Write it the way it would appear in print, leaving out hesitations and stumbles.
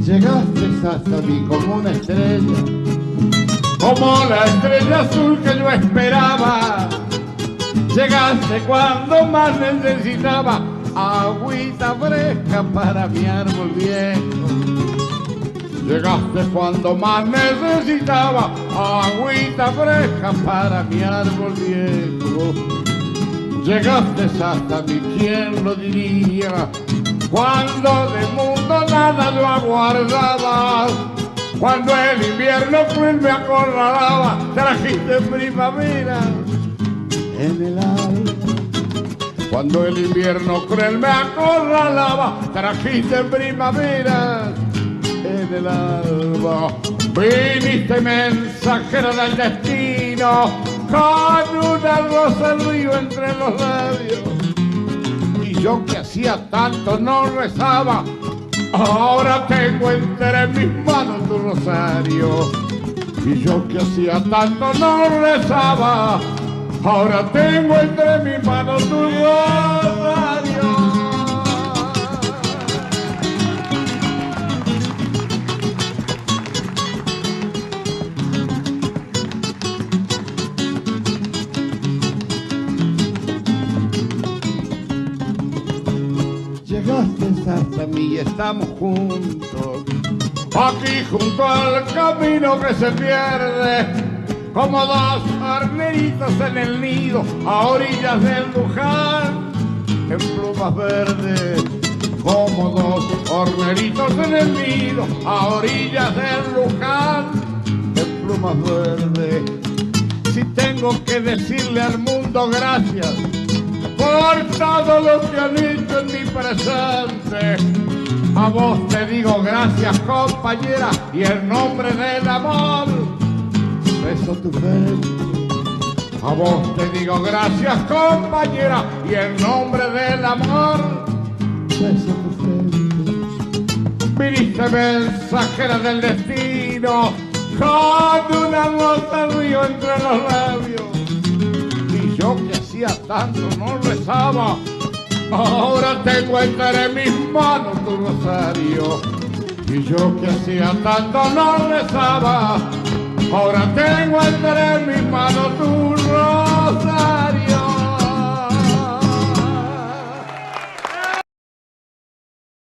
Llegaste hasta mí como una estrella, como la estrella azul que yo esperaba. Llegaste cuando más necesitaba agüita fresca para mi árbol viejo. Llegaste cuando más necesitaba agüita fresca para mi árbol viejo. Llegaste hasta mí, ¿quién lo diría? Cuando del mundo nada yo aguardaba, cuando el invierno cruel me acorralaba, trajiste primavera en el alma. Cuando el invierno cruel me acorralaba, trajiste primavera en el alba. Viniste mensajera del destino, con una rosa al río entre los labios. Y yo que hacía tanto no rezaba, ahora tengo entre mis manos tu rosario. Y yo que hacía tanto no rezaba, ahora tengo entre mis manos tu rosario. Llegaste hasta mí y estamos juntos, aquí junto al camino que se pierde, como dos horneritos en el nido, a orillas del Luján, en plumas verdes. Como dos horneritos en el nido, a orillas del Luján, en plumas verdes. Si tengo que decirle al mundo gracias por todo lo que han hecho en mi presente, a vos te digo gracias, compañera, y en nombre del amor beso tu frente. A vos te digo gracias, compañera, y en nombre del amor beso tu frente. Viniste mensajera del destino, con una rosa al río entre los labios. Y yo que hacía tanto no rezaba, ahora tengo entre mis manos tu rosario. Y yo que hacía tanto no rezaba, ahora tengo entre mis manos tu rosario.